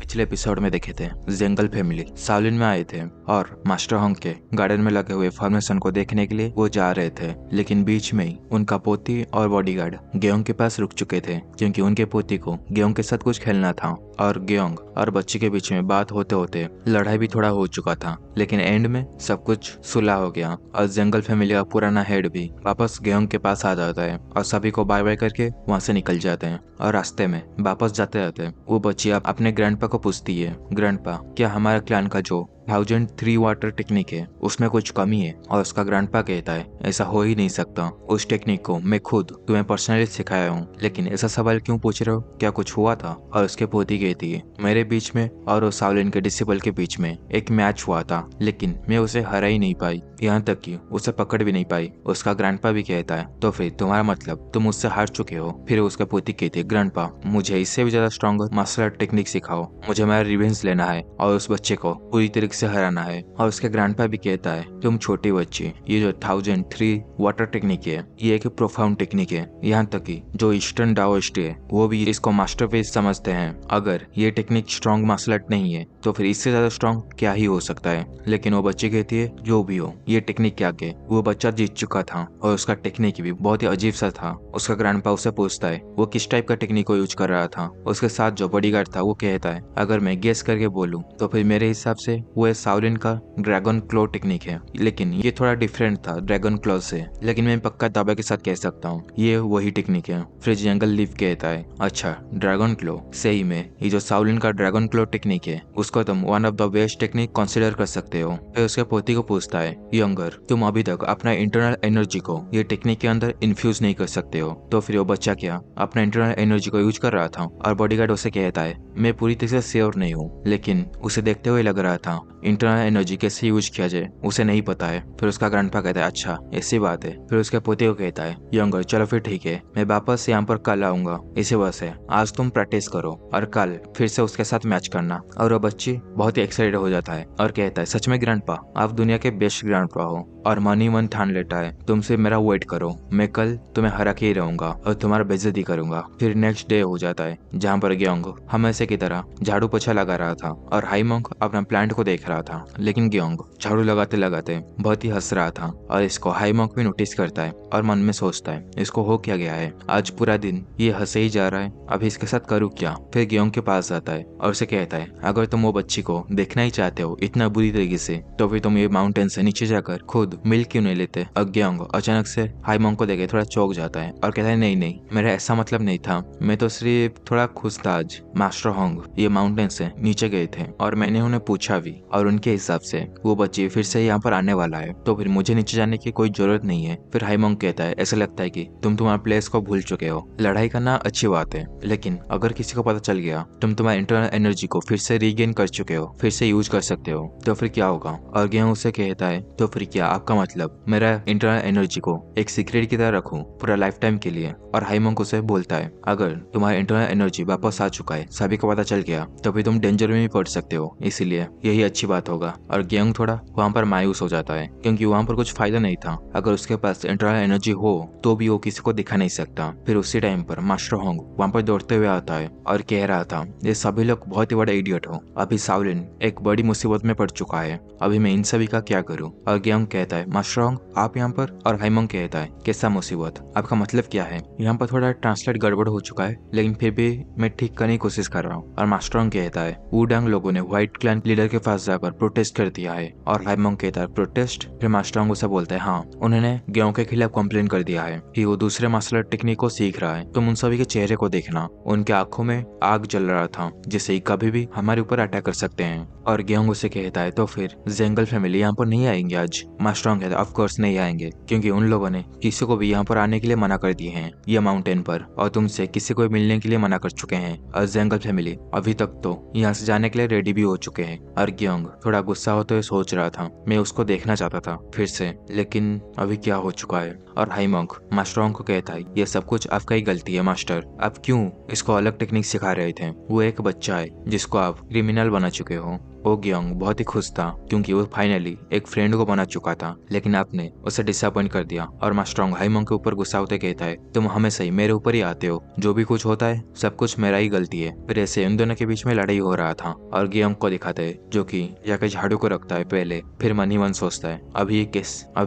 पिछले एपिसोड में देखे थे, जंगल फैमिली शाओलिन में आए थे और मास्टर होंग के गार्डन में लगे हुए फॉर्मेशन को देखने के लिए वो जा रहे थे। लेकिन बीच में ही उनका पोती और बॉडीगार्ड गेयोंग के पास रुक चुके थे, क्योंकि उनके पोती को गेयोंग के साथ कुछ खेलना था और गेयोंग और बच्ची के बीच में बात होते होते लड़ाई भी थोड़ा हो चुका था। लेकिन एंड में सब कुछ सुलह हो गया और जंगल फैमिली का पुराना हेड भी वापस गेयोंग के पास आ जाता है और सभी को बाय बाय करके वहाँ से निकल जाते हैं। और रास्ते में वापस जाते जाते वो बच्ची अपने ग्रैंडपा को पूछती है, ग्रैंडपा क्या हमारे क्लैन का जो 1003 वाटर टेक्निक है उसमें कुछ कमी है? और उसका ग्रैंडपा कहता है ऐसा हो ही नहीं सकता, उस टेक्निक को मैं खुद तुम्हें पर्सनली सिखाया हूँ। लेकिन ऐसा सवाल क्यों पूछ रहे हो, क्या कुछ हुआ था? और उसके पोती कहती है मेरे बीच में और उस शाओलिन के डिसिपल के बीच में एक मैच हुआ था, लेकिन मैं उसे हरा ही नहीं पाई, यहाँ तक कि उसे पकड़ भी नहीं पाई। उसका ग्रैंडपा भी कहता है तो फिर तुम्हारा मतलब तुम उससे हार चुके हो? फिर उसके पोती कहती है ग्रैंडपा मुझे इससे भी ज्यादा स्ट्रॉन्गर मार्शल आर्ट टेक्निक सिखाओ, मुझे मेरा रिवेंज लेना है और उस बच्चे को पूरी तरीके से हराना है। और उसके ग्रैंडपा भी कहता है तुम छोटी बच्ची, ये जो 1003 वाटर टेक्निक है ये एक प्रोफाउंड टेक्निक है, यहाँ तक कि जो ईस्टर्न डाओइस्ट है वो भी इसको मास्टरपीस समझते हैं। अगर ये टेक्निक स्ट्रॉन्ग मार्शल आर्ट नहीं है तो फिर इससे ज्यादा स्ट्रॉन्ग क्या ही हो सकता है? लेकिन वो बच्ची कहती है जो भी हो ये टेक्निक क्या के वो बच्चा जीत चुका था और उसका टेक्निक भी बहुत ही अजीब सा था। उसका ग्रैंडपा उससे पूछता है वो किस टाइप का टेक्निक को यूज कर रहा था। उसके साथ जो बॉडीगार्ड था वो कहता है अगर मैं गेस करके बोलूं तो फिर मेरे हिसाब से वो शाओलिन का ड्रैगन क्लो टेक्निक है, लेकिन ये थोड़ा डिफरेंट था ड्रैगन क्लो से। लेकिन मैं पक्का दावा के साथ कह सकता हूँ ये वही टेक्निक है। फिर जंगल लीफ कहता है अच्छा ड्रैगन क्लो, सही में ये जो शाओलिन का ड्रैगन क्लो टेक्निक है उसको तुम one of the best technique consider कर सकते हो। फिर उसके पोती को पूछता है यंगर तुम अभी तक अपना इंटरनल एनर्जी को ये टेक्निक के अंदर इन्फ्यूज नहीं कर सकते हो? तो फिर वो बच्चा क्या अपना इंटरनल एनर्जी को यूज कर रहा था? और बॉडीगार्ड उसे कहता है मैं पूरी तरह से श्योर नहीं हूँ, लेकिन उसे देखते हुए लग रहा था इंटरनल एनर्जी कैसे यूज किया जाए उसे नहीं पता है। फिर उसका ग्रैंडपा कहता है अच्छा ऐसी बात है। फिर उसके पोते को कहता है यंगर चलो फिर ठीक है, मैं वापस यहाँ पर कल आऊंगा, इसी वजह से आज तुम प्रैक्टिस करो और कल फिर से उसके साथ मैच करना। और वो बच्ची बहुत ही एक्साइटेड हो जाता है और कहता है सच में ग्रैंडपा आप दुनिया के बेस्ट ग्रैंडपा हो। और मन ही मन ठान लेता है तुमसे मेरा वेट करो, मैं कल तुम्हें हरा के ही रहूंगा और तुम्हारा बेइज्जती करूंगा। फिर नेक्स्ट डे हो जाता है जहाँ पर गेयोंग हमेशा की तरह झाड़ू पोछा लगा रहा था और हाईमोंग अपना प्लांट को देख रहा था। लेकिन गेयोंग झाड़ू लगाते लगाते बहुत ही हंस रहा था और इसको हाईमोंग भी नोटिस करता है और मन में सोचता है इसको हो क्या गया है, आज पूरा दिन ये हंसे ही जा रहा है, अभी इसके साथ करूँ क्या? फिर गेयोंग के पास आता है और उसे कहता है अगर तुम वो बच्ची को देखना ही चाहते हो इतना बुरी तरीके से तो फिर तुम ये माउंटेन से नीचे जाकर खुद मिल क्यों नहीं लेते? और गेयोंग अचानक से हाईमोंग को देखे थोड़ा चौंक जाता है और कहता है नहीं नहीं मेरा ऐसा मतलब नहीं था, मैं तो सिर्फ थोड़ा खुश था आज मास्टर होंग ये माउंटेन से नीचे गए थे और मैंने उन्हें पूछा भी और उनके हिसाब से वो बच्ची फिर से यहाँ पर आने वाला है, तो फिर मुझे नीचे जाने की कोई जरूरत नहीं है। फिर हाईमोंग कहता है ऐसा लगता है कि तुम तुम्हारे प्लेस को भूल चुके हो, लड़ाई करना अच्छी बात है लेकिन अगर किसी को पता चल गया तुम तुम्हारी इंटरनल एनर्जी को फिर से रीगेन कर चुके हो, फिर से यूज कर सकते हो, तो फिर क्या होगा? और गेयोंग उसे कहता है तो फिर क्या आपका मतलब मेरा इंटरनल एनर्जी को एक सीक्रेट की तरह रखूं पूरा लाइफ टाइम के लिए? और हाईमोंग उसे बोलता है अगर तुम्हारा इंटरनल एनर्जी वापस आ चुका है, सभी को पता चल गया, तो फिर तुम डेंजर में भी पड़ सकते हो, इसीलिए यही अच्छी बात होगा। और गेयोंग थोड़ा वहाँ पर मायूस हो जाता है क्योंकि वहाँ पर कुछ फायदा नहीं था, अगर उसके पास इंटरनल एनर्जी हो तो भी वो किसी को दिखा नहीं सकता। फिर उसी टाइम पर मास्टर होंग वहाँ पर दौड़ते हुए आता है और कह रहा था ये सभी लोग बहुत ही बड़ा इडियट हो, अभी शाओलिन एक बड़ी मुसीबत में पड़ चुका है, अभी मैं इन सभी का क्या करूँ? और गेयोंग कहता है मास्टर होंग आप यहाँ पर? और हाईमोंग कहता है कैसा मुसीबत, आपका मतलब क्या है? यहाँ पर थोड़ा ट्रांसलेट गड़बड़ हो चुका है लेकिन फिर भी मैं ठीक करने की कोशिश कर रहा हूँ। और मास्टर होंग कहता है वुडांग लोगों ने व्हाइट क्लैन लीडर के पास जाकर प्रोटेस्ट कर दिया है। और हाईमोंग कहता है प्रोटेस्ट? फिर मास्टर होंग उसे बोलता है हाँ उन्होंने गेयोंग के खिलाफ कंप्लेन कर दिया है कि वो दूसरे मार्शल आर्ट टेक्निक को सीख रहा है। तुम उन सभी के चेहरे को देखना, उनके आंखों में आग जल रहा था जिससे कभी भी हमारे ऊपर अटैक कर सकते हैं। और गेयोंग उसे कहता है तो फिर जंगल फैमिली यहाँ पर नहीं आएंगे आज? मास्टर होंग कहता है ऑफ कोर्स नहीं आएंगे क्योंकि उन लोगों ने किसी को भी यहाँ पर आने के लिए मना कर दिए हैं ये माउंटेन पर, और तुमसे किसी को मिलने के लिए मना कर चुके हैं। और जंगल फैमिली अभी तक तो यहाँ से जाने के लिए रेडी भी हो चुके हैं। और गेयोंग थोड़ा गुस्सा होते हुए सोच रहा था मैं उसको देखना चाहता था फिर से, लेकिन अभी क्या हो चुका है? और हाईमोंग मास्टर होंग को कहता है ये सब कुछ आपका ही गलती है मास्टर, आप क्यों इसको अलग टेक्निक सिखा रहे थे? वो एक बच्चा है जिसको आप क्रिमिनल बना चुके हो, ओ ग्योंग बहुत ही खुश था क्योंकि वो फाइनली एक फ्रेंड को बना चुका था, लेकिन आपने उसे डिसअपॉइंट कर दिया और मास्ट्रोंग हाईमोंग के ऊपर गुस्सा होते कहता है, तुम हमेशा ही मेरे ऊपर ही आते हो, जो भी कुछ होता है सब कुछ मेरा ही गलती है। फिर ऐसे इन दोनों के बीच में लड़ाई हो रहा था और ग्योंग को दिखाते है जो कि जाके झाड़ू को रखता है पहले, फिर मन ही मन सोचता है अभी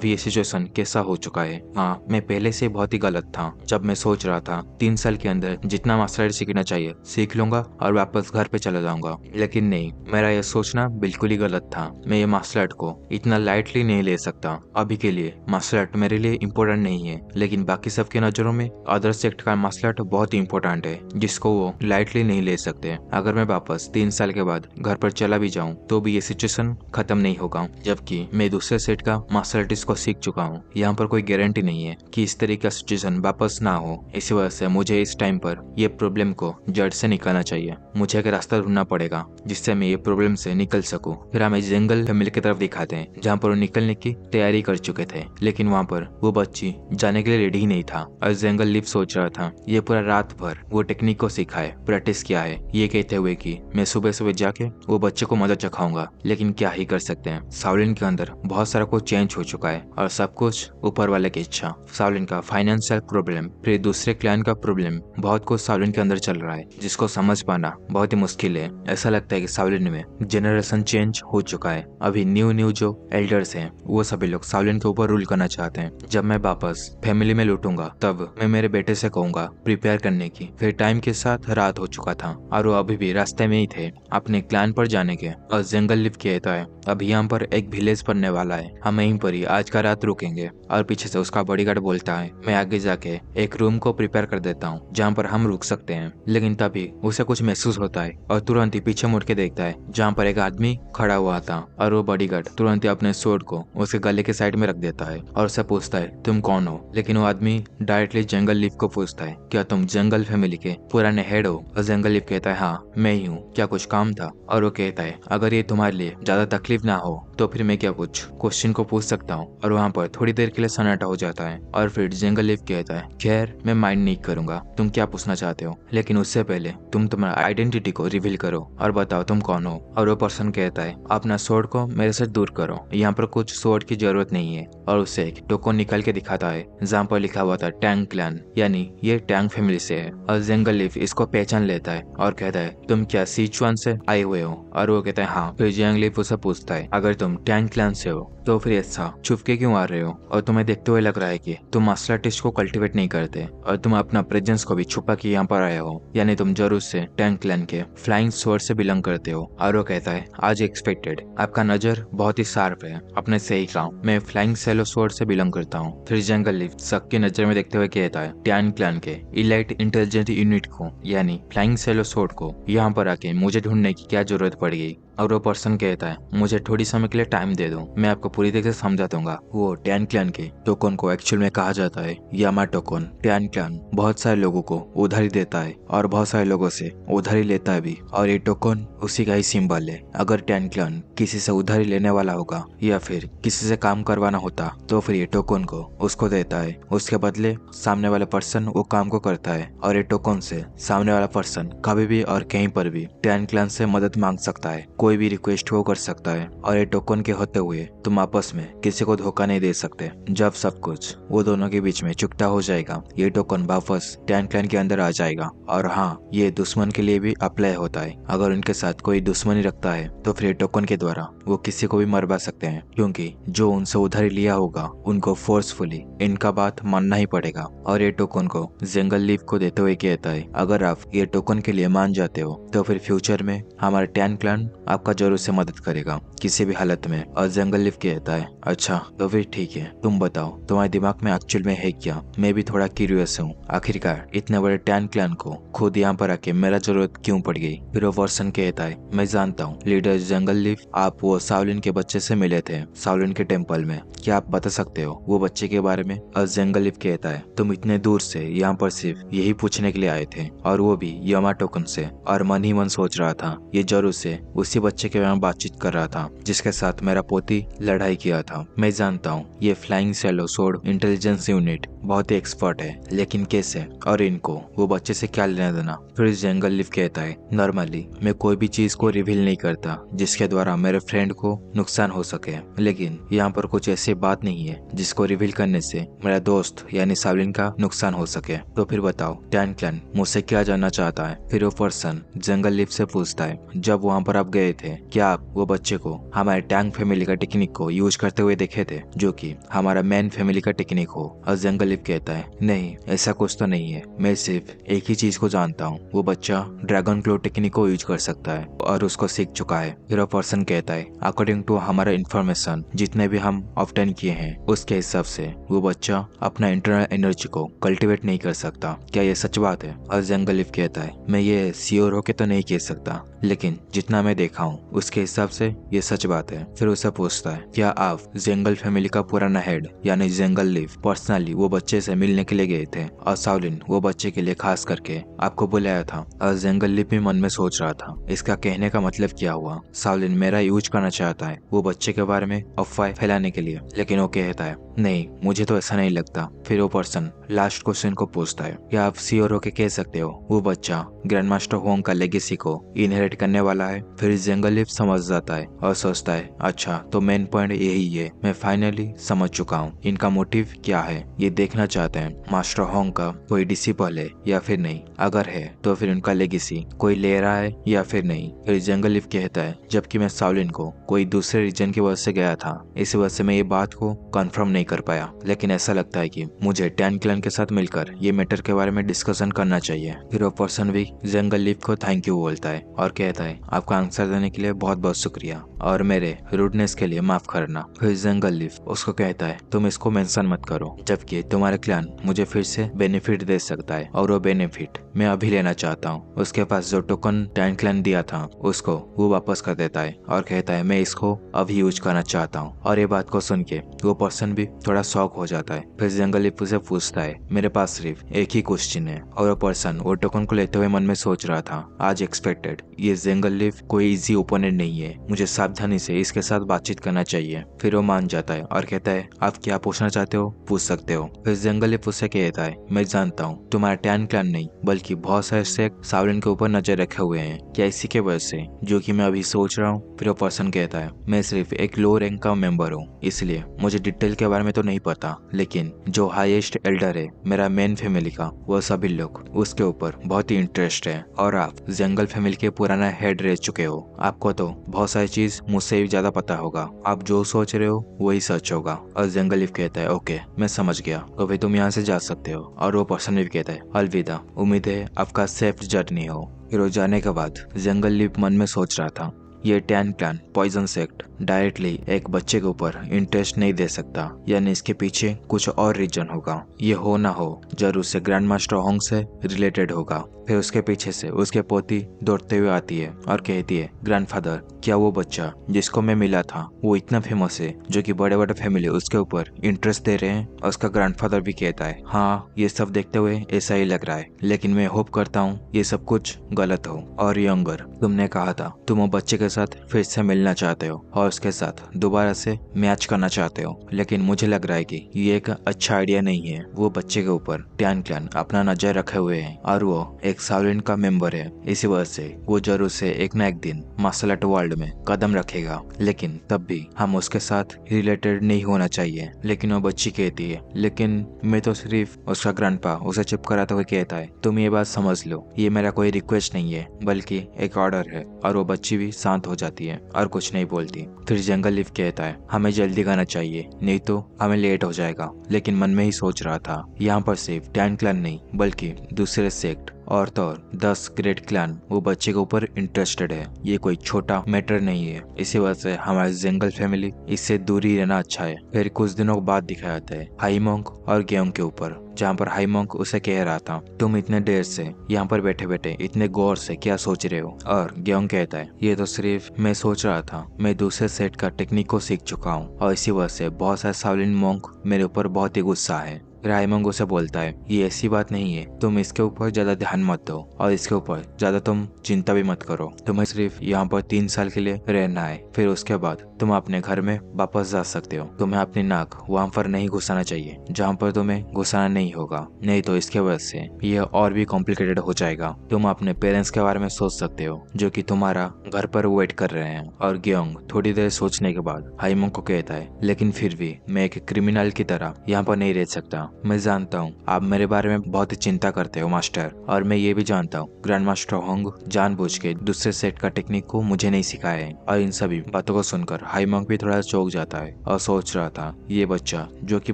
ये सिचुएशन कैसा हो चुका है। हाँ, मैं पहले से बहुत ही गलत था जब मैं सोच रहा था 3 साल के अंदर जितना मार्शल आर्ट सीखना चाहिए सीख लूंगा और वापस घर पे चला जाऊंगा, लेकिन नहीं, मेरा यह सोचना बिल्कुल ही गलत था। मैं ये मार्शल आर्ट को इतना लाइटली नहीं ले सकता। अभी के लिए मार्शल आर्ट मेरे लिए इम्पोर्टेंट नहीं है, लेकिन बाकी सबके नजरों में अदर सेक्ट का मार्शल आर्ट बहुत ही इम्पोर्टेंट है जिसको वो लाइटली नहीं ले सकते। अगर मैं वापस 3 साल के बाद घर पर चला भी जाऊं तो भी ये सिचुएशन खत्म नहीं होगा, जबकि मैं दूसरे सेट का मार्शल आर्टिस्ट को सीख चुका हूँ। यहाँ पर कोई गारंटी नहीं है कि इस तरीके का सिचुएशन वापस ना हो। इसी वजह से मुझे इस टाइम पर ये प्रॉब्लम को जड़ से निकालना चाहिए। मुझे एक रास्ता ढूंढना पड़ेगा जिससे मैं ये प्रॉब्लम से निकल सकूं। फिर हमें जंगल फैमिली की तरफ दिखाते हैं जहाँ पर वो निकलने की तैयारी कर चुके थे, लेकिन वहाँ पर वो बच्ची जाने के लिए रेडी ही नहीं था और जंगल लिव सोच रहा था ये पूरा रात भर वो टेक्निक को सीखा है, प्रैक्टिस किया है, ये कहते हुए कि मैं सुबह सुबह जाके वो बच्चे को मजा चखाऊंगा। लेकिन क्या ही कर सकते हैं, शाओलिन के अंदर बहुत सारा कुछ चेंज हो चुका है और सब कुछ ऊपर वाले की इच्छा। शाओलिन का फाइनेंशियल प्रॉब्लम, फिर दूसरे क्लैन का प्रॉब्लम, बहुत कुछ शाओलिन के अंदर चल रहा है जिसको समझ पाना बहुत ही मुश्किल है। ऐसा लगता है कि शाओलिन में जनरेशन चेंज हो चुका है। अभी न्यू जो एल्डर्स हैं वो सभी लोग शाओलिन के ऊपर रूल करना चाहते हैं। जब मैं वापस फैमिली में लौटूंगा तब मैं मेरे बेटे से कहूंगा प्रिपेयर करने की। फिर टाइम के साथ रात हो चुका था और वो अभी भी रास्ते में ही थे अपने क्लैन पर जाने के, और जंगल लिव कहता है अभी यहाँ पर एक विलेज पड़ने वाला है, हम यहीं पर ही आज का रात रुकेंगे। और पीछे से उसका बॉडीगार्ड बोलता है मैं आगे जाके एक रूम को प्रिपेयर कर देता हूँ जहाँ पर हम रुक सकते हैं। लेकिन तभी उसे कुछ महसूस होता है और तुरंत ही पीछे मुड़ के देखता है जहाँ पर एक आदमी खड़ा हुआ था, और वो बॉडीगार्ड तुरंत ही अपने स्वॉर्ड को उसके गले के साइड में रख देता है और उससे पूछता है तुम कौन हो। लेकिन वो आदमी डायरेक्टली जंगल लिव को पूछता है क्या तुम जंगल फैमिली के पुराने हेड हो। और जंगल लिव कहता है हाँ मैं ही हूँ, क्या कुछ काम था। और वो कहता है अगर ये तुम्हारे लिए ज्यादा तकलीफ ना हो तो फिर मैं क्या कुछ क्वेश्चन को पूछ सकता हूँ। और वहाँ पर थोड़ी देर के लिए सन्नाटा हो जाता है और फिर जंगल लिव कहता है खैर मैं माइंड नहीं करूंगा, तुम क्या पूछना चाहते हो, लेकिन उससे पहले तुम तुम्हारा आइडेंटिटी को रिवील करो और बताओ तुम कौन हो। और वो पर्सन कहता है अपना स्वॉर्ड को मेरे से दूर करो, यहाँ पर कुछ स्वॉर्ड की जरूरत नहीं है। और उसे एक टोकन निकाल के दिखाता है जहाँ पर लिखा हुआ था टैंग क्लैन, यानी ये टैंग फैमिली से है। और जंगल लिव इसको पहचान लेता है और कहता है तुम क्या सिचुआन से आए हुए हो। और वो कहता है हाँ। फिर जंगल लिव उसे पूछता है अगर तुम टैंग क्लैन से हो तो फिर ऐसा छुप के क्यों आ रहे हो, और तुम्हें देखते हुए लग रहा है कि तुम मार्शल आर्टिस्ट को कल्टीवेट नहीं करते और तुम अपना प्रेजेंस को भी छुपा के यहाँ पर आए हो, यानी तुम जरूर से टैंग क्लैन के फ्लाइंग स्वॉर्ड से बिलोंग करते हो। और वो कहता है आज एक्सपेक्टेड, आपका नजर बहुत ही शार्प है, अपने सही कहा, मैं फ्लाइंग सेलो स्वॉर्ड से बिलोंग करता हूँ। फिर जंगल लिव शक की नजर में देखते हुए कहता है टैंग क्लैन के इलाइट इंटेलिजेंट यूनिट को यानी फ्लाइंग सेलो स्वॉर्ड को यहाँ पर आके मुझे ढूंढने की क्या जरूरत पड़ गई। और वो पर्सन कहता है मुझे थोड़ी समय के लिए टाइम दे दो, मैं आपको पूरी तरह से समझा दूंगा। वो टैन क्लैन के टोकन को एक्चुअल में कहा जाता है यामा टोकन। टैन क्लैन बहुत सारे लोगों को उधारी देता है और बहुत सारे लोगों से उधारी लेता है भी, और ये टोकन उसी का ही सिंबल है। अगर टैन क्लैन किसी से उधारी लेने वाला होगा या फिर किसी से काम करवाना होता तो फिर ये टोकन को उसको देता है, उसके बदले सामने वाला पर्सन वो काम को करता है। और ये टोकन से सामने वाला पर्सन कभी भी और कहीं पर भी टैन क्लैन से मदद मांग सकता है, कोई भी रिक्वेस्ट वो कर सकता है। और ये टोकन के होते हुए तुम आपस में किसी को धोखा नहीं दे सकते। जब सब कुछ वो दोनों के बीच में चुकता हो जाएगा ये टोकन वापस टैन क्लैन के अंदर आ जाएगा। और हाँ, ये दुश्मन के लिए भी अप्लाई होता है, अगर उनके साथ कोई दुश्मनी रखता है तो फिर टोकन के द्वारा वो किसी को भी मरवा सकते हैं, क्योंकि जो उनसे उधारी लिया होगा उनको फोर्सफुली इनका बात मानना ही पड़ेगा। और ये टोकन को जंगल लिव को देते हुए कहता है अगर आप ये टोकन के लिए मान जाते हो तो फिर फ्यूचर में हमारा टैन क्लैन आपका जरूर से मदद करेगा किसी भी हालत में। और जंगल लिव कहता है अच्छा तो फिर ठीक है, तुम बताओ तुम्हारे दिमाग में एक्चुअल में है क्या, मैं भी थोड़ा क्यूरियस हूँ, आखिरकार इतने बड़े टैन क्लैन को खुद यहाँ पर आके मेरा जरूरत क्यों पड़ गई। फिर वो पर्सन कहता है मैं जानता हूँ लीडर जंगल लिव, आप वो शाओलिन के बच्चे से मिले थे शाओलिन के टेम्पल में, क्या आप बता सकते हो वो बच्चे के बारे में। और जंगल लिव कहता है तुम इतने दूर से यहाँ पर सिर्फ यही पूछने के लिए आए थे, और वो भी यामा टोकन से। और मन ही मन सोच रहा था ये जरूर से उसी बच्चे के बारे में बातचीत कर रहा था जिसके साथ मेरा पोती लड़ा पढ़ाई किया था। मैं जानता हूँ ये फ्लाइंग सेलो सोड इंटेलिजेंस यूनिट बहुत ही एक्सपर्ट है, लेकिन कैसे और इनको वो बच्चे से क्या लेना देना। फिर जंगल लिव कहता है, नॉर्मली मैं कोई भी चीज को रिवील नहीं करता जिसके द्वारा मेरे फ्रेंड को नुकसान हो सके, लेकिन यहाँ पर कुछ ऐसी बात नहीं है जिसको रिवील करने से मेरा दोस्त यानी सावलिन का नुकसान हो सके। तो फिर बताओ टैन क्लैन मुझसे क्या जानना चाहता है। फिर वो पर्सन जंगल लिव से पूछता है, जब वहाँ पर आप गए थे क्या आप वो बच्चे को हमारे टैंक फैमिली का टेक्निक को यूज करते हुए देखे थे, जो कि हमारा मैन फैमिली का टेक्निक हो। और जंगल लिव कहता है, नहीं ऐसा कुछ तो नहीं है, मैं सिर्फ एक ही चीज को जानता हूँ, वो बच्चा ड्रैगन क्लो टेक्निक को यूज कर सकता है और उसको सीख चुका है। फिर वो पर्सन कहता है, अकॉर्डिंग टू हमारा इन्फॉर्मेशन जितने भी हम ऑब्टेन किए हैं उसके हिसाब से वो बच्चा अपना इंटरनल एनर्जी को कल्टीवेट नहीं कर सकता। क्या ये सच बात है? और जंगल लिव कहता है, मैं ये श्योर होके तो नहीं कह सकता, लेकिन जितना मैं देखा हूँ उसके हिसाब से ये सच बात है। फिर उसे पूछता है, क्या आप जंगल फैमिली का पुराना हेड यानी जंगल लिव पर्सनली वो बच्चे से मिलने के लिए गए थे और सावलिन वो बच्चे के लिए खास करके आपको बुलाया था? और जंगल लिव भी मन में सोच रहा था, इसका कहने का मतलब क्या हुआ? सावलिन मेरा यूज करना चाहता है वो बच्चे के बारे में अफवाह फैलाने के लिए, लेकिन वो कहता है, नहीं मुझे तो ऐसा नहीं लगता। फिर वो पर्सन लास्ट क्वेश्चन को पूछता है, क्या आप श्योर होके कह सकते हो वो बच्चा ग्रैंड मास्टर होंग का लेगेसी को इनहेरिट करने वाला है? फिर जंगल लिव समझ जाता है और सोचता है, अच्छा तो मेन पॉइंट यही है, मैं फाइनली समझ चुका हूँ इनका मोटिव क्या है। ये देखना चाहते हैं मास्टर होंग का कोई डिसिपल है या फिर नहीं, अगर है तो फिर उनका लेगेसी कोई ले रहा है या फिर नहीं। फिर जंगल लिव कहता है, जबकि मैं सावलिन को कोई दूसरे रीजन की वजह से गया था, इस वजह से मैं ये बात को कंफर्म नहीं कर पाया, लेकिन ऐसा लगता है कि मुझे टैन क्लैन के साथ मिलकर ये मैटर के बारे में डिस्कशन करना चाहिए। फिर वो पर्सन भी जंगल लिव को थैंक यू बोलता है और कहता है, आपका आंसर देने के लिए बहुत बहुत शुक्रिया और मेरे रूडनेस के लिए माफ करना। फिर जंगल लिव उसको कहता है, तुम इसको मेंशन मत करो, जबकि तुम्हारा क्लैन मुझे फिर से बेनिफिट दे सकता है और वो बेनिफिट मैं अभी लेना चाहता हूँ। उसके पास जो टोकन टैन क्लैन दिया था उसको वो वापस कर देता है और कहता है, मैं इसको अभी यूज करना चाहता हूँ। और ये बात को सुन के वो पर्सन भी थोड़ा शॉक हो जाता है। फिर जंगल लिव उसे पूछता है, मेरे पास सिर्फ एक ही क्वेश्चन है। और वो पर्सन वो टोकन को लेते हुए मन में सोच रहा था, आज एक्सपेक्टेड ये जंगल लिव कोई इजी ओपोनेंट नहीं है, मुझे सावधानी से इसके साथ बातचीत करना चाहिए। फिर वो मान जाता है और कहता है, आप क्या पूछना चाहते हो पूछ सकते हो। फिर जंगल लिव उसे कहता है, मैं जानता हूँ तुम्हारा टैन क्लैन नहीं बल्कि बहुत सारे सेक्ट सावलिन के ऊपर नजर रखे हुए हैं, क्या इसी के वजह से जो कि मैं अभी सोच रहा हूँ? फिर वो पर्सन कहता है, मैं सिर्फ एक लो रैंक का मेंबर हूँ, इसलिए मुझे डिटेल के बारे में तो नहीं पता, लेकिन जो हाईएस्ट एल्डर है मेरा मेन फैमिली का, वो सभी लोग उसके ऊपर बहुत ही इंटरेस्ट है। और आप जंगल फैमिली के पुराना हेड रह चुके हो, आपको तो बहुत सारी चीज मुझसे भी ज्यादा पता होगा, आप जो सोच रहे हो वही सच होगा। और जंगल लिव कहता है, ओके मैं समझ गया, तो फिर तुम यहाँ से जा सकते हो। और वो पर्सन भी कहता है, अलविदा, उम्मीद है आपका सेफ जर्नी हो। फिर वो जाने के बाद जंगल लिव मन में सोच रहा था, ये टैन क्लैन पॉइजन सेक्ट डायरेक्टली एक बच्चे के ऊपर इंटरेस्ट नहीं दे सकता, यानी इसके पीछे कुछ और रीजन होगा। ये हो ना हो जरूर से ग्रैंड मास्टर होंग से रिलेटेड होगा। फिर उसके पीछे से उसके पोती दौड़ते हुए आती है और कहती है, ग्रैंडफादर क्या वो बच्चा जिसको मैं मिला था वो इतना फेमस है जो कि बड़े बड़े फैमिली उसके ऊपर इंटरेस्ट दे रहे हैं? और उसका ग्रैंडफादर भी कहता है, हाँ ये सब देखते हुए ऐसा ही लग रहा है, लेकिन मैं होप करता हूँ ये सब कुछ गलत हो। और यंगर, तुमने कहा था तुम वो बच्चे के साथ फिर से मिलना चाहते हो और उसके साथ दोबारा से मैच करना चाहते हो, लेकिन मुझे लग रहा है कि ये एक अच्छा आइडिया नहीं है। वो बच्चे के ऊपर टैन क्लैन अपना नजर रखे हुए हैं और वो एक सावलिन का मेंबर है, इसी वजह से वो जरूर से एक ना एक दिन मार्शल आर्ट वर्ल्ड में कदम रखेगा, लेकिन तब भी हम उसके साथ रिलेटेड नहीं होना चाहिए। लेकिन वो बच्ची कहती है, लेकिन मैं तो सिर्फ उसका ग्रैंडपा उसे चिप कराते हुए कहता है, तुम ये बात समझ लो, ये मेरा कोई रिक्वेस्ट नहीं है बल्कि एक ऑर्डर है। और वो बच्ची भी शांत हो जाती है और कुछ नहीं बोलती। फिर जंगल लिव कहता है, हमें जल्दी करना चाहिए नहीं तो हमें लेट हो जाएगा। लेकिन मन में ही सोच रहा था, यहाँ पर सिर्फ टैन क्लैन नहीं बल्कि दूसरे सेक्ट और तो और 10 ग्रेट क्लैन वो बच्चे के ऊपर इंटरेस्टेड है। ये कोई छोटा मैटर नहीं है, इसी वजह से हमारे जंगल फैमिली इससे दूरी रहना अच्छा है। फिर कुछ दिनों बाद दिखाया जाता है हाईमोंग और गेयोंग के ऊपर, जहाँ पर हाईमोंग उसे कह रहा था, तुम इतने देर से यहाँ पर बैठे बैठे इतने गौर से क्या सोच रहे हो? और गेयोंग कहता है, ये तो सिर्फ मैं सोच रहा था, मैं दूसरे सेट का टेक्निक को सीख चुका हूँ और इसी वजह से बहुत सारे सावलिन मोंग मेरे ऊपर बहुत ही गुस्सा है। फिर हाईमंग उसे बोलता है ये ऐसी बात नहीं है, तुम इसके ऊपर ज्यादा ध्यान मत दो और इसके ऊपर ज्यादा तुम चिंता भी मत करो। तुम्हें सिर्फ यहाँ पर 3 साल के लिए रहना है, फिर उसके बाद तुम अपने घर में वापस जा सकते हो। तुम्हें अपनी नाक वहाँ पर नहीं घुसाना चाहिए जहाँ पर तुम्हें घुसाना नहीं होगा, नहीं तो इसके वजह से यह और भी कॉम्प्लिकेटेड हो जाएगा। तुम अपने पेरेंट्स के बारे में सोच सकते हो जो कि तुम्हारा घर पर वेट कर रहे हैं। और ग्योंग थोड़ी देर सोचने के बाद हाईमंग को कहता है लेकिन फिर भी मैं एक क्रिमिनल की तरह यहाँ पर नहीं रह सकता। मैं जानता हूँ आप मेरे बारे में बहुत ही चिंता करते हो मास्टर, और मैं ये भी जानता हूँ ग्रैंड मास्टर होंग जानबूझ के दूसरे सेट का टेक्निक को मुझे नहीं सिखाया है। और इन सभी बातों को सुनकर हाईमंग भी थोड़ा चौंक जाता है और सोच रहा था ये बच्चा जो कि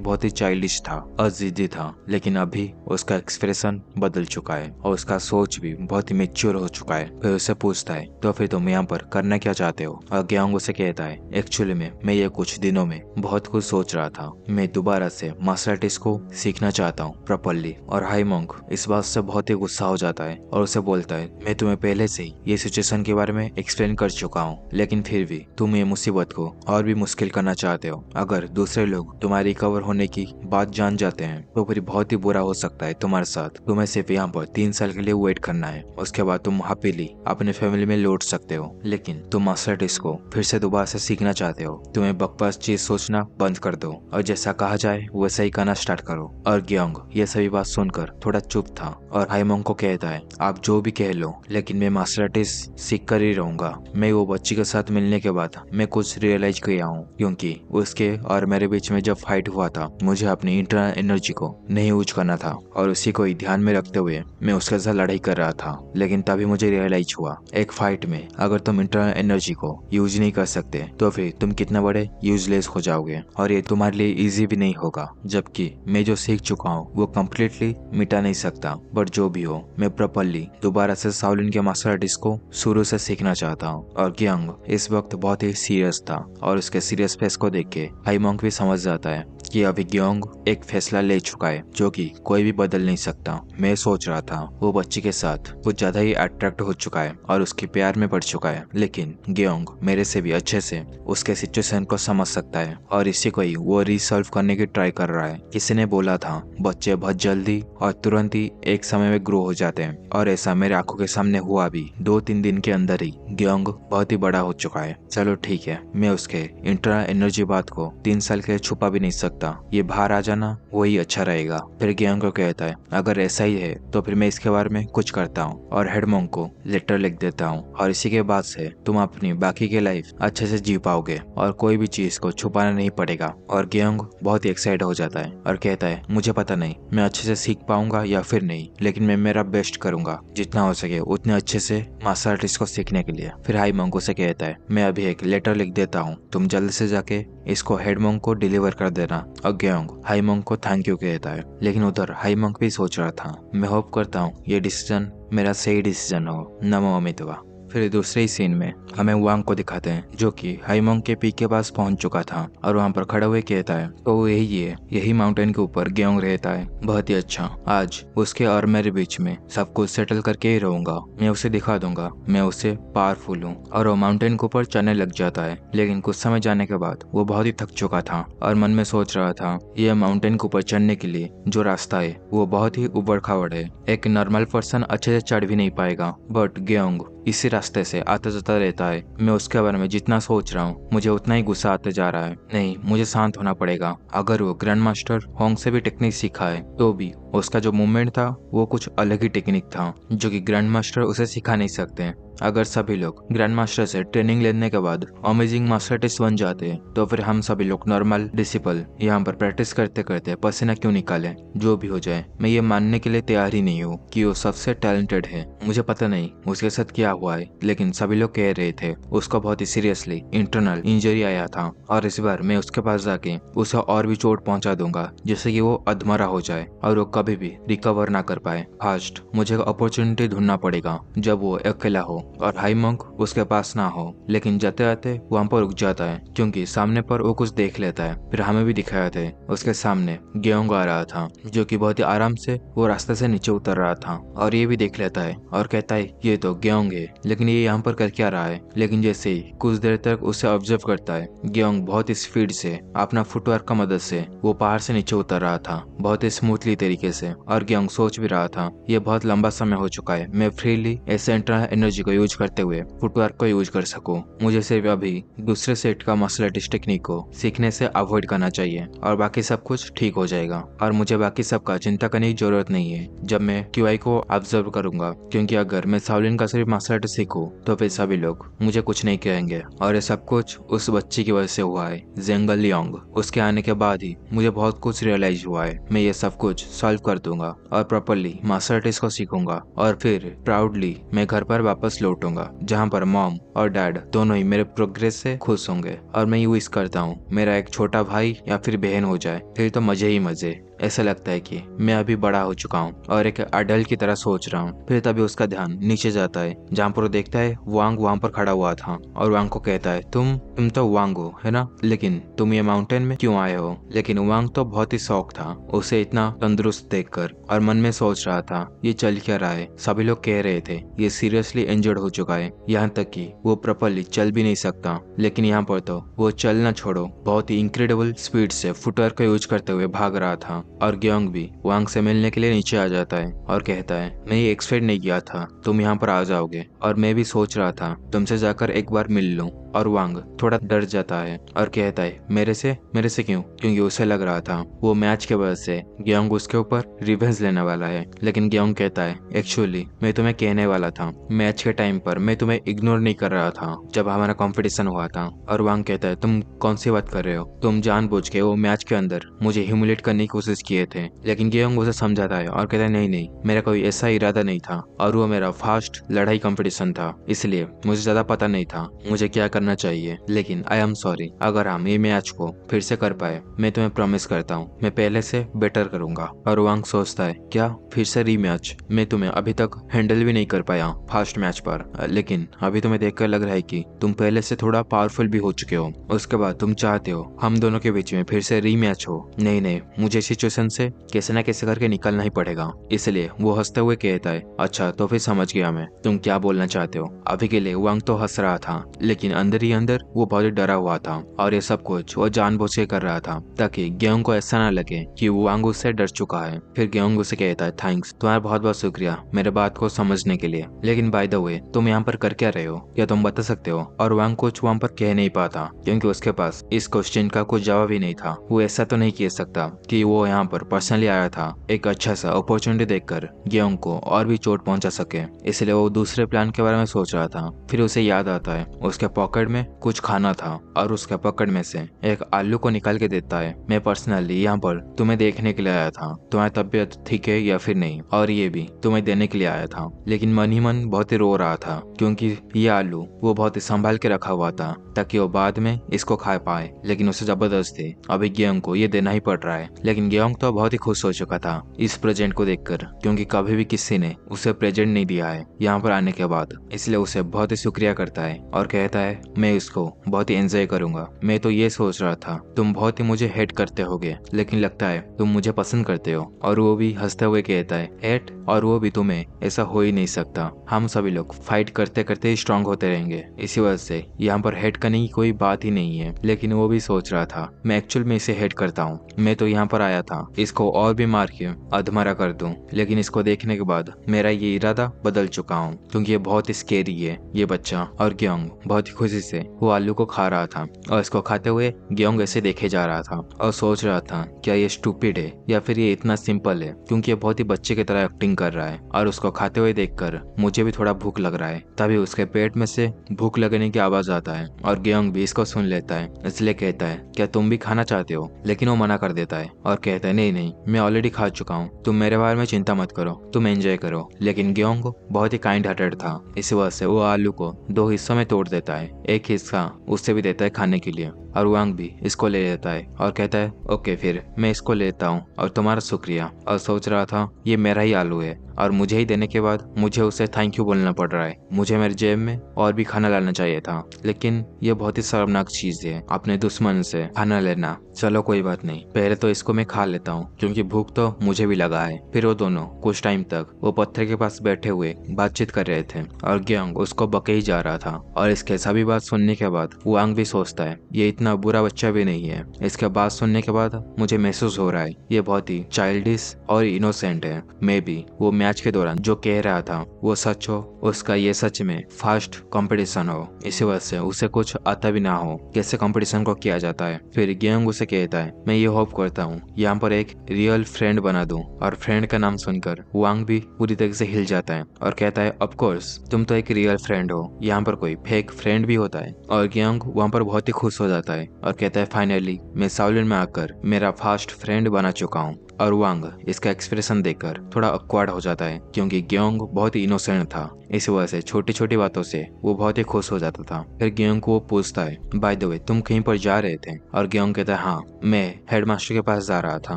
बहुत ही चाइल्डिश था और जिद्दी था, लेकिन अभी उसका एक्सप्रेशन बदल चुका है और उसका सोच भी बहुत ही मेच्योर हो चुका है। फिर उसे पूछता है तो फिर तुम यहाँ पर करना क्या चाहते हो? और ग्योंग उसे कहता है एक्चुअली में मैं ये कुछ दिनों में बहुत कुछ सोच रहा था, मैं दोबारा से मार्शल आर्टिस्ट को सीखना चाहता हूँ प्रॉपर्ली। और हाईमंग इस बात से बहुत ही गुस्सा हो जाता है और उसे बोलता है मैं तुम्हें पहले से ही ये सिचुएशन के बारे में एक्सप्लेन कर चुका हूँ, लेकिन फिर भी तुम ये मुसीबत को और भी मुश्किल करना चाहते हो। अगर दूसरे लोग तुम्हारे रिकवर होने की बात जान जाते हैं तो फिर बहुत ही बुरा हो सकता है तुम्हारे साथ। तुम्हें सिर्फ यहाँ पर 3 साल के लिए वेट करना है, उसके बाद तुम हैप्पीली अपने फैमिली में लौट सकते हो। लेकिन तुम मार्शल आर्टिस्ट को फिर से दोबारा से सीखना चाहते हो, तुम्हें बकवास चीज सोचना बंद कर दो और जैसा कहा जाए वैसा ही करना स्टार्ट करो। और ग्योंग ये सभी बात सुनकर थोड़ा चुप था और हाईमंग को कहता है आप जो भी कह लो लेकिन मैं मार्शल आर्टिस्ट सीख कर ही रहूंगा। मैं वो बच्ची के साथ मिलने के बाद मैं कुछ रियलाइज किया हूँ, क्योंकि उसके और मेरे बीच में जब फाइट हुआ था मुझे अपनी इंटरनल एनर्जी को नहीं यूज करना था और उसी को ही ध्यान में रखते हुए मैं उसके साथ लड़ाई कर रहा था। लेकिन तभी मुझे रियलाइज हुआ एक फाइट में अगर तुम इंटरनल एनर्जी को यूज नहीं कर सकते तो फिर तुम कितना बड़े यूजलेस हो जाओगे और ये तुम्हारे लिए इजी भी नहीं होगा। जबकि मैं जो सीख चुका हूँ वो कम्प्लीटली मिटा नहीं सकता, बट जो भी हो मैं प्रॉपर्ली दोबारा से शाओलिन के मार्शल आर्टिस्ट को शुरू से सीखना चाहता हूँ। और ग्योंग इस वक्त बहुत ही सीरियस था और उसके सीरियस फेस को देख के हाईमंग भी समझ जाता है कि अभी ग्योंग एक फैसला ले चुका है जो कि कोई भी बदल नहीं सकता। मैं सोच रहा था वो बच्ची के साथ वो ज्यादा ही अट्रैक्ट हो चुका है और उसके प्यार में पड़ चुका है, लेकिन ग्योंग मेरे से भी अच्छे से उसके सिचुएशन को समझ सकता है और इसी को ही वो रिसॉल्व करने की ट्राई कर रहा है। किसी ने बोला था बच्चे बहुत जल्दी और तुरंत ही एक समय में ग्रो हो जाते हैं और ऐसा मेरे आंखों के सामने हुआ भी। 2-3 दिन के अंदर ही ग्योंग बहुत ही बड़ा हो चुका है। चलो ठीक है, मैं उसके इंटरनल एनर्जी बात को 3 साल के लिए छुपा भी नहीं सकता, ये बाहर आ जाना वही अच्छा रहेगा। फिर ग्योंग को कहता है अगर ऐसा ही है तो फिर मैं इसके बारे में कुछ करता हूँ और हेडमोंग को लेटर लिख देता हूँ और इसी के बाद से तुम अपनी बाकी की लाइफ अच्छे से जी पाओगे और कोई भी चीज को छुपाना नहीं पड़ेगा। और ग्योंग बहुत ही एक्साइटेड हो जाता है और कहता है मुझे पता नहीं मैं अच्छे से सीख पाऊंगा या फिर नहीं, लेकिन मैं मेरा बेस्ट करूंगा जितना हो सके उतने अच्छे से मार्शल आर्टिस्ट को सीखने के लिए। फिर हाईमंग से कहता है मैं अभी एक लेटर लिख देता हूँ, तुम जल्द से जाके इसको हेडमोंग को डिलीवर कर देना। और ग्योंग हाईमंग को थैंक यू कहता है, लेकिन उधर हाईमंग भी सोच रहा था मैं होप करता हूँ ये डिसीजन मेरा सही डिसीजन हो, नमो अमितवा। फिर दूसरे ही सीन में हमें वांग को दिखाते हैं जो कि हाईमंग के पीक के पास पहुंच चुका था और वहां पर खड़ा हुए कहता है तो वो यही है, यही माउंटेन के ऊपर ग्योंग रहता है। बहुत ही अच्छा, आज उसके और मेरे बीच में सब कुछ सेटल करके ही रहूंगा, मैं उसे दिखा दूंगा मैं उससे पावरफुल हूँ। और वो माउंटेन के ऊपर चढ़ने लग जाता है, लेकिन कुछ समय जाने के बाद वो बहुत ही थक चुका था और मन में सोच रहा था यह माउंटेन के ऊपर चढ़ने के लिए जो रास्ता है वो बहुत ही उबड़ खाबड़ है, एक नॉर्मल पर्सन अच्छे से चढ़ भी नहीं पाएगा। बट ग्योंग इसी रास्ते से आता जाता रहता है। मैं उसके बारे में जितना सोच रहा हूँ मुझे उतना ही गुस्सा आते जा रहा है। नहीं, मुझे शांत होना पड़ेगा। अगर वो ग्रैंड मास्टर होंग से भी टेक्निक सीखा है तो भी उसका जो मूवमेंट था वो कुछ अलग ही टेक्निक था जो कि ग्रैंड मास्टर उसे सिखा नहीं सकते। अगर सभी लोग ग्रैंड मास्टर से ट्रेनिंग लेने के बाद अमेजिंग मास्टर आर्टिस्ट बन जाते हैं तो फिर हम सभी लोग नॉर्मल डिसिपल यहाँ पर प्रैक्टिस करते करते पसीना क्यों निकाले। जो भी हो जाए मैं ये मानने के लिए तैयार ही नहीं हूँ कि वो सबसे टैलेंटेड है। मुझे पता नहीं उसके साथ क्या हुआ है, लेकिन सभी लोग कह रहे थे उसको बहुत ही सीरियसली इंटरनल इंजरी आया था और इस बार मैं उसके पास जाके उसे और भी चोट पहुंचा दूंगा जिससे कि वो अधमरा हो जाए और वो कभी भी रिकवर ना कर पाए। फर्स्ट मुझे अपॉर्चुनिटी ढूंढना पड़ेगा जब वो अकेला हो और हाई मंक उसके पास ना हो, लेकिन जाते जाते वहाँ पर रुक जाता है क्योंकि सामने पर वो कुछ देख लेता है। फिर हमें भी दिखाया थे उसके सामने गेयोंग आ रहा था जो कि बहुत ही आराम से वो रास्ते से नीचे उतर रहा था, और ये भी देख लेता है और कहता है ये तो गेयोंग है, लेकिन ये यहाँ पर कर क्या रहा है। लेकिन जैसे ही कुछ देर तक उसे ऑब्जर्व करता है, गेयोंग बहुत ही स्पीड से अपना फुटवर्क का मदद से वो पहाड़ से नीचे उतर रहा था बहुत ही स्मूथली तरीके से। और गेयोंग सोच भी रहा था ये बहुत लंबा समय हो चुका है, मैं फ्रीली ऐसे इंटरनल एनर्जी को यूज करते हुए फुटवर्क को यूज कर सकूं। मुझे सिर्फ अभी दूसरे सेट का मार्शल आर्टिस्ट टेक्निक को सीखने से अवॉइड करना चाहिए और बाकी सब कुछ ठीक हो जाएगा। और मुझे बाकी सब का चिंता करने की जरूरत नहीं है जब मैं क्यूआई को ऑब्जर्व करूंगा, क्योंकि अगर मैं शाओलिन का सिर्फ मार्शल आर्ट सीखूं तो फिर सभी लोग मुझे कुछ नहीं कहेंगे। और ये सब कुछ उस बच्ची की वजह से हुआ है, जेंग लियोंग। उसके आने के बाद ही मुझे बहुत कुछ रियलाइज हुआ है। मैं ये सब कुछ सॉल्व कर दूंगा और प्रॉपरली मार्शल आर्टिस्ट को सीखूंगा और फिर प्राउडली मैं घर पर वापस लौटूंगा जहाँ पर मॉम और डैड दोनों ही मेरे प्रोग्रेस से खुश होंगे। और मैं यूं विश करता हूँ मेरा एक छोटा भाई या फिर बहन हो जाए, फिर तो मजे ही मजे। ऐसा लगता है कि मैं अभी बड़ा हो चुका हूँ और एक अडल्ट की तरह सोच रहा हूँ। फिर तभी उसका ध्यान नीचे जाता है जहाँ पर वो देखता है वांग वहाँ पर खड़ा हुआ था और वांग को कहता है तुम तो वांग हो है ना, लेकिन तुम ये माउंटेन में क्यों आए हो। लेकिन वांग तो बहुत ही शौक था उसे इतना तंदुरुस्त देखकर, और मन में सोच रहा था ये चल क्या रहा है। सभी लोग कह रहे थे ये सीरियसली इंजर्ड हो चुका है, यहाँ तक कि वो प्रॉपरली चल भी नहीं सकता। लेकिन यहाँ पर तो वो चलना छोड़ो बहुत ही इनक्रेडिबल स्पीड से फुटवर्क का यूज करते हुए भाग रहा था। और गेयोंग भी वांग से मिलने के लिए नीचे आ जाता है और कहता है मैं ये एक्सपेक्ट नहीं किया था तुम यहाँ पर आ जाओगे, और मैं भी सोच रहा था तुमसे जाकर एक बार मिल लूं। और वांग थोड़ा डर जाता है और कहता है मेरे से क्यों, क्योंकि उसे लग रहा था वो मैच के वजह से गेयोंग उसके ऊपर रिवेंज लेने वाला है। लेकिन गेयोंग कहता है एक्चुअली मैं तुम्हें कहने वाला था, मैच के टाइम पर मैं तुम्हें इग्नोर नहीं कर रहा था जब हमारा कंपटीशन हुआ था। और वांग कहता है तुम कौन सी बात कर रहे हो, तुम जानबूझ के वो मैच के अंदर मुझे ह्यूमिलेट करने की कोशिश किए थे। लेकिन गेयोंग उसे समझाता है और कहता है नहीं मेरा कोई ऐसा इरादा नहीं था, और वो मेरा फास्ट लड़ाई कंपटीशन था, इसलिए मुझे ज्यादा पता नहीं था मुझे क्या करना चाहिए। लेकिन आई एम सॉरी, अगर हम ये मैच को फिर से कर पाए मैं तुम्हें प्रॉमिस करता हूँ मैं पहले से बेटर करूंगा। और वांग सोचता है क्या फिर से रीमैच, मैं तुम्हें अभी तक हैंडल भी नहीं कर पाया फास्ट मैच पर, लेकिन अभी तुम्हें देखकर लग रहा है कि तुम पहले से थोड़ा पावरफुल भी हो चुके हो। उसके बाद तुम चाहते हो हम दोनों के बीच में फिर से रीमैच हो। नहीं मुझे सिचुएशन से कैसे ना कैसे करके निकलना ही पड़ेगा। इसलिए वो हंसते हुए कहता है अच्छा तो फिर समझ गया मैं तुम क्या बोलना चाहते हो। अभी के लिए वांग तो हंस रहा था, लेकिन अंदर ही अंदर वो बहुत ही डरा हुआ था, और ये सब कुछ वो जानबूझ के कर रहा था ताकि गेयोंग को ऐसा ना लगे कि वो वांग उससे डर चुका है। फिर गेयोंग उसे कहता है थैंक्स, तुम्हारा बहुत बहुत शुक्रिया मेरे बात को समझने के लिए, लेकिन बाय द वे तुम यहाँ पर कर क्या रहे हो, क्या तुम बता सकते हो। और वांग कुछ वहाँ पर कह नहीं पाता क्योंकि उसके पास इस क्वेश्चन का कुछ जवाब ही नहीं था। वो ऐसा तो नहीं कह सकता कि वो यहाँ पर पर्सनली आया था एक अच्छा सा अपॉर्चुनिटी देखकर गेयोंग को और भी चोट पहुंचा सके, इसलिए वो दूसरे प्लान के बारे में सोच रहा था। फिर उसे याद आता है उसके पॉकेट में कुछ खाना था और उसके पॉकेट में से एक आलू को निकाल के देता है। मैं पर्सनली यहाँ पर तुम्हें देखने के लिए आया था, तुम्हारी तबीयत ठीक है या फिर नहीं, और ये भी तुम्हें देने के लिए आया था। लेकिन मन ही मन बहुत ही रो रहा था क्योंकि ये आलू वो बहुत ही संभाल के रखा हुआ था ताकि वो बाद में इसको खा पाए, लेकिन उसे जबरदस्ती अभी गेयोंग को ये देना ही पड़ रहा है। लेकिन गेयोंग तो बहुत ही खुश हो चुका था इस प्रेजेंट को देखकर, क्योंकि कभी भी किसी ने उसे प्रेजेंट नहीं दिया है यहाँ पर आने के बाद, इसलिए उसे बहुत ही शुक्रिया करता है और कहता है मैं इसको बहुत ही एंजॉय करूंगा। मैं तो ये सोच रहा था तुम बहुत ही मुझे हेट करते होगे, लेकिन लगता है तुम मुझे पसंद करते हो। और वो भी हंसते हुए कहता है हेट, और वो भी तुम्हें, ऐसा हो ही नहीं सकता, हम सभी लोग फाइट करते करते स्ट्रांग होते रहेंगे, इसी वजह से यहाँ पर हेट करने की कोई बात ही नहीं है। लेकिन वो भी सोच रहा था मैं एक्चुअल में इसे हेट करता हूँ, मैं तो यहाँ पर आया था इसको और भी मार के अधमरा कर दूं, लेकिन इसको देखने के बाद मेरा ये इरादा बदल चुका हूँ क्योंकि ये बहुत ही स्केरी है ये बच्चा। और गेयोंग बहुत ही खुशी से वो आलू को खा रहा था, और इसको खाते हुए गेयोंग ऐसे देखे जा रहा था और सोच रहा था क्या ये स्टूपिड है या फिर ये इतना सिंपल है, क्योंकि ये बहुत ही बच्चे की तरह एक्टिंग कर रहा है। और उसको खाते हुए देखकर मुझे भी थोड़ा भूख लग रहा है। तभी उसके पेट में से भूख लगने की आवाज आता है और गेयोंग भी इसको सुन लेता है, इसलिए कहता है क्या तुम भी खाना चाहते हो। लेकिन वो मना कर देता है और कहता है नहीं मैं ऑलरेडी खा चुका हूँ, तुम मेरे बारे में चिंता मत करो, तुम एंजॉय करो। लेकिन गेयोंग बहुत ही काइंड हार्टेड था, इस वजह से वो आलू को 2 हिस्सों में तोड़ देता है, एक हिस्सा उससे भी देता है खाने के लिए, और वांग भी इसको ले लेता है और कहता है ओके फिर मैं इसको लेता हूँ और तुम्हारा शुक्रिया। और सोच रहा था ये मेरा ही आलू है और मुझे ही देने के बाद मुझे उसे थैंक यू बोलना पड़ रहा है। मुझे मेरे जेब में और भी खाना लाना चाहिए था, लेकिन ये बहुत ही शर्मनाक चीज है अपने दुश्मन से खाना लेना। चलो कोई बात नहीं, पहले तो इसको मैं खा लेता हूँ क्योंकि भूख तो मुझे भी लगा है। फिर वो दोनों कुछ टाइम तक वो पत्थर के पास बैठे हुए बातचीत कर रहे थे और ग्यांग उसको बके ही जा रहा था। और इसके सभी बात सुनने के बाद वांग भी सोचता है ये इतना बुरा बच्चा भी नहीं है। इसके बात सुनने के बाद मुझे महसूस हो रहा है ये बहुत ही चाइल्डिश और इनोसेंट है। मे बी वो मैच के दौरान जो कह रहा था वो सच हो, उसका ये सच में फास्ट कंपटीशन हो, इसी वजह से उसे कुछ आता भी ना हो कैसे कंपटीशन को किया जाता है। फिर ग्यांग उसे कहता है मैं ये होप करता हूँ यहाँ पर एक रियल फ्रेंड बना दूं। और फ्रेंड का नाम सुनकर वांग भी पूरी तरह से हिल जाता है और कहता है ऑफ कोर्स तुम तो एक रियल फ्रेंड हो, यहाँ पर कोई फेक फ्रेंड भी होता है। और ग्यांग वहाँ पर बहुत ही खुश हो जाता है और कहता है फाइनली मैं शाओलिन में आकर मेरा फास्ट फ्रेंड बना चुका हूँ। और वांग इसका एक्सप्रेशन देखकर थोड़ा ऑकवर्ड हो जाता है क्योंकि ग्यांग बहुत ही इनोसेंट था, इस वजह से छोटी छोटी बातों से वो बहुत ही खुश हो जाता था। फिर ग्यांग को वो पूछता है बाय द वे तुम कहीं पर जा रहे थे? और ग्यांग कहता है हाँ मैं हेडमास्टर के पास जा रहा था।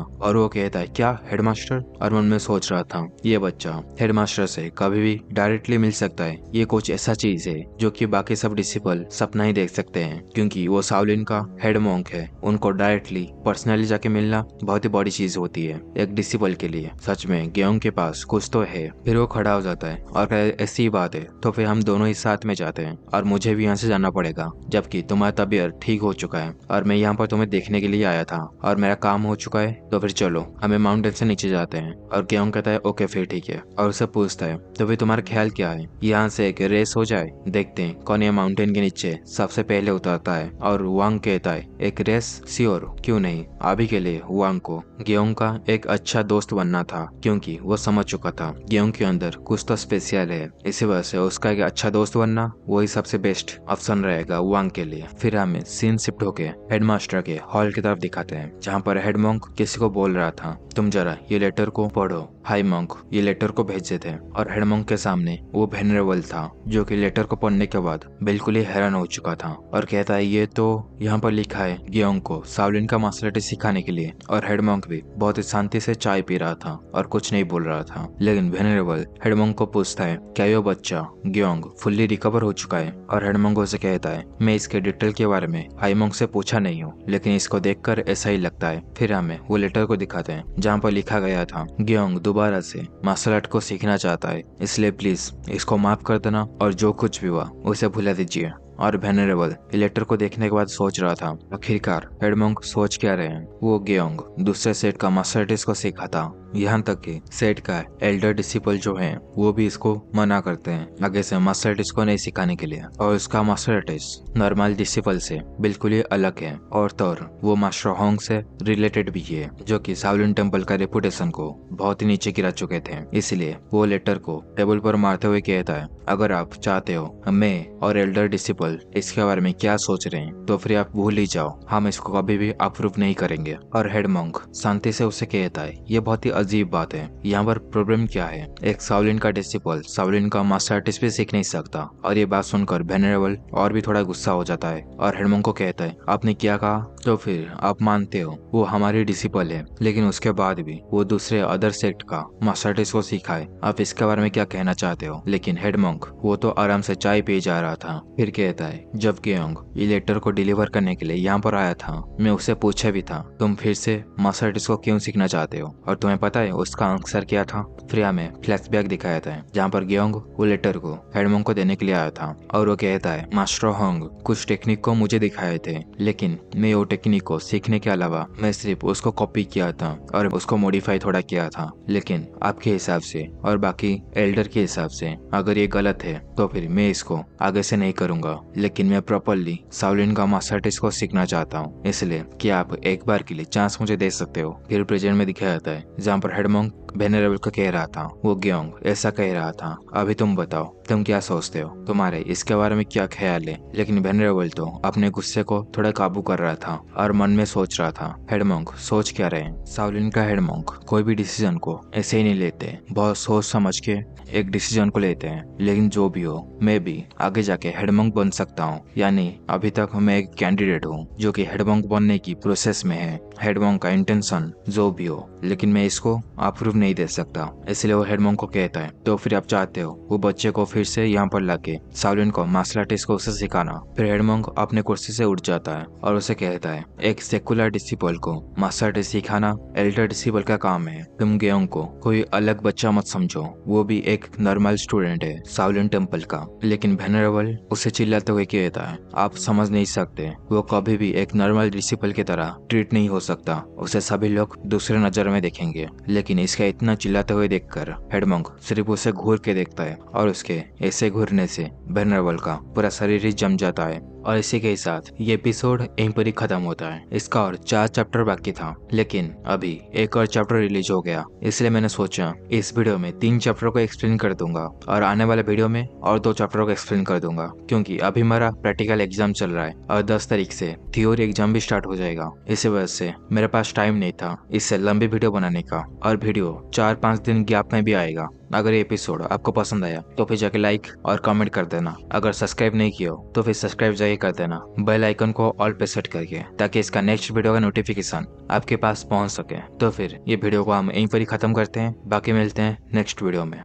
और वो कहता है क्या हेडमास्टर? और मन में सोच रहा था ये बच्चा हेडमास्टर से कभी भी डायरेक्टली मिल सकता है, ये कुछ ऐसा चीज है जो कि बाकी सब डिसिपल सपना ही देख सकते हैं क्योंकि वो शाओलिन का हेड मॉन्क है। उनको डायरेक्टली पर्सनली जाके मिलना बहुत ही बड़ी चीज होती है एक डिसिपल के लिए। सच में ग्यांग के पास कुछ तो है। फिर वो खड़ा हो जाता है और कहता ऐसी बात है तो फिर हम दोनों ही साथ में जाते हैं और मुझे भी यहाँ से जाना पड़ेगा जबकि तुम्हारा तबीयत ठीक हो चुका है और मैं यहाँ पर तुम्हें देखने के लिए आया था और मेरा काम हो चुका है, तो फिर चलो हमें माउंटेन से नीचे जाते हैं। और ग्यांग कहता है ओके फिर ठीक है और उसे पूछता है तो फिर तुम्हारा ख्याल क्या है, यहाँ से एक रेस हो जाए, देखते हैं कौन ये माउंटेन के नीचे सबसे पहले उतरता है। और वांग कहता है एक रेस श्योर क्यों नहीं। अभी के लिए वांग को ग्यांग का एक अच्छा दोस्त बनना था क्योंकि वो समझ चुका था ग्यांग के अंदर कुछ तो स्पेशल है, इसी वजह से उसका एक अच्छा दोस्त बनना वही सबसे बेस्ट ऑप्शन रहेगा वांग के लिए। फिर हमें सीन शिफ्ट होके हेडमास्टर के हॉल की तरफ दिखाते हैं जहाँ पर हेड मॉन्क किसी को बोल रहा था तुम जरा ये लेटर को पढ़ो। हाई मॉन्क ये लेटर को भेजे थे और हेड मॉन्क के सामने वो वेनरेबल था जो कि लेटर को पढ़ने के बाद बिल्कुल ही हैरान हो चुका था और कहता है ये तो यहाँ पर लिखा है ग्यांग को शाओलिन का मार्शल आर्ट सिखाने के लिए। और हेड मॉन्क भी बहुत ही शांति से चाय पी रहा था और कुछ नहीं बोल रहा था। लेकिन वेनरेबल हेड मॉन्क को पूछता है क्या ये बच्चा ग्यांग फुल्ली रिकवर हो चुका है? और हेड मॉन्क उसे कहता है मैं इसके डिटेल के बारे में हाई मॉन्क से पूछा नहीं हूँ, लेकिन इसको देखकर ऐसा ही लगता है। फिर हमें वो लेटर को दिखाते हैं जहाँ पर लिखा गया था ग्यांग दोबारा से मार्शल आर्ट को सीखना चाहता है, इसलिए प्लीज इसको माफ कर देना और जो कुछ भी हुआ उसे भुला दीजिए। और वेनरेबल लेटर को देखने के बाद सोच रहा था आखिरकार हेड मॉन्क सोच क्या रहे हैं। वो ग्यांग दूसरे सेट का मार्शल आर्टिस्ट को सीखा था, यहाँ तक कि सेट का एल्डर डिसिपल जो है वो भी इसको मना करते हैं आगे से मार्शल आर्टिस्ट को नहीं सिखाने के लिए। और उसका मार्शल आर्टिस्ट नॉर्मल डिसिपल से बिल्कुल ही अलग है और तो और वो मास्टर होंग से रिलेटेड भी है जो कि शाओलिन टेम्पल का रेपुटेशन को बहुत ही नीचे गिरा चुके थे। इसलिए वो लेटर को टेबल पर मारते हुए कहता है अगर आप चाहते हो मैं और एल्डर डिसिपल इसके बारे में क्या सोच रहे हैं तो फिर आप भूल ही जाओ, हम इसको कभी भी अप्रूव नहीं करेंगे। और हेड मॉन्क शांति से उसे कहता है ये बहुत ही अजीब बात है, यहाँ पर प्रॉब्लम क्या है? एक शाओलिन का डिसिपल शाओलिन का मास्टर आर्टिस्ट भी सीख नहीं सकता। और ये बात सुनकर वेनरेबल और भी थोड़ा गुस्सा हो जाता है और हेड मॉन्क को कहता है आपने क्या कहा? तो फिर आप मानते हो वो हमारी डिसिपल है, लेकिन उसके बाद भी वो दूसरे अदर सेक्ट का मास्टर आर्टिस्ट को सिखाए, आप इसके बारे में क्या कहना चाहते हो? लेकिन हेड मॉन्क वो तो आराम से चाय पी जा रहा था। फिर कहता है जब ग्यांग ये लेटर को डिलीवर करने के लिए यहाँ पर आया था मैं उससे पूछा भी था तुम फिर से मार्शल आर्टिस्ट को क्यों सीखना चाहते हो, और तुम्हें पता है उसका आंसर क्या था? फिर हमें फ्लैशबैक दिखाया था जहाँ पर ग्यांग वो लेटर को हेड मॉन्क को देने के लिए आया था और वो कहता है मास्टर होंग कुछ टेक्निक को मुझे दिखाए थे, लेकिन मैं वो टेक्निक को सीखने के अलावा मैं सिर्फ उसको कॉपी किया था और उसको मॉडिफाई थोड़ा किया था। लेकिन आपके हिसाब से और बाकी एल्डर के हिसाब से अगर ये गलत है तो फिर मैं इसको आगे से नहीं करूंगा, लेकिन मैं प्रॉपरली शाओलिन का मास्टर आर्टिस्ट को सीखना चाहता हूँ, इसलिए क्या आप एक बार के लिए चांस मुझे दे सकते हो? फिर प्रेजेंट में दिखाया जाता है जहाँ पर हेड मॉन्क वेनरेबल को कह रहा था वो ग्यांग ऐसा कह रहा था अभी तुम बताओ तुम क्या सोचते हो, तुम्हारे इसके बारे में क्या ख्याल है? लेकिन वेनरेबल तो अपने गुस्से को थोड़ा काबू कर रहा था और मन में सोच रहा था हेड मॉन्क सोच क्या रहे हैं? शाओलिन का हेड मॉन्क कोई भी डिसीजन को ऐसे ही नहीं लेते, बहुत सोच समझ के एक डिसीजन को लेते हैं। लेकिन जो भी हो मैं भी आगे जाके हेड मॉन्क बन सकता हूँ, यानी अभी तक मैं एक कैंडिडेट हूँ जो कि हेड मॉन्क बनने की प्रोसेस में है। हेड मॉन्क का इंटेंशन जो भी हो, लेकिन मैं इसको अप्रूव नहीं दे सकता, इसलिए वो हेडमोंग को कहता है तो फिर आप चाहते हो वो बच्चे को फिर से यहाँ पर लाके सावलिन को मार्शल आर्टिस्ट को उसे सिखाना। फिर हेडमोंग अपने कुर्सी से उठ जाता है और उसे कहता है एक सेकुलर डिसिपल को मार्शल आर्ट सिखाना एल्डर डिसिपल का काम है। तुम गेयोंग को कोई अलग बच्चा मत समझो, वो भी एक नॉर्मल स्टूडेंट है शाओलिन टेम्पल का। लेकिन वेनरेबल उसे चिल्लाते हुए कहता है आप समझ नहीं सकते, वो कभी भी एक नॉर्मल डिसिपल की तरह ट्रीट नहीं हो सकता, उसे सभी लोग दूसरे नजर में देखेंगे। लेकिन इसका इतना चिल्लाते हुए देखकर हेडमोंग सिर्फ उसे घूर के देखता है और उसके ऐसे घूरने से वेनरेबल का पूरा शरीर ही जम जाता है। और इसी के साथ ये एपिसोड यहीं पर ही खत्म होता है। इसका और 4 चैप्टर बाकी था, लेकिन अभी एक और चैप्टर रिलीज हो गया, इसलिए मैंने सोचा इस वीडियो में 3 चैप्टर को एक्सप्लेन कर दूंगा और आने वाले वीडियो में और 2 चैप्टर को एक्सप्लेन कर दूंगा, क्योंकि अभी मेरा प्रैक्टिकल एग्जाम चल रहा है और 10 तारीख से थ्योरी एग्जाम भी स्टार्ट हो जाएगा। इसी वजह से मेरे पास टाइम नहीं था इससे लंबी वीडियो बनाने का, और वीडियो 4-5 दिन गैप में भी आएगा। अगर ये एपिसोड आपको पसंद आया तो फिर जाके लाइक और कमेंट कर देना। अगर सब्सक्राइब नहीं किया हो तो फिर सब्सक्राइब जाके कर देना, बेल आइकन को ऑल पे सेट करके, ताकि इसका नेक्स्ट वीडियो का नोटिफिकेशन आपके पास पहुंच सके। तो फिर ये वीडियो को हम यहीं पर ही खत्म करते हैं, बाकी मिलते हैं नेक्स्ट वीडियो में।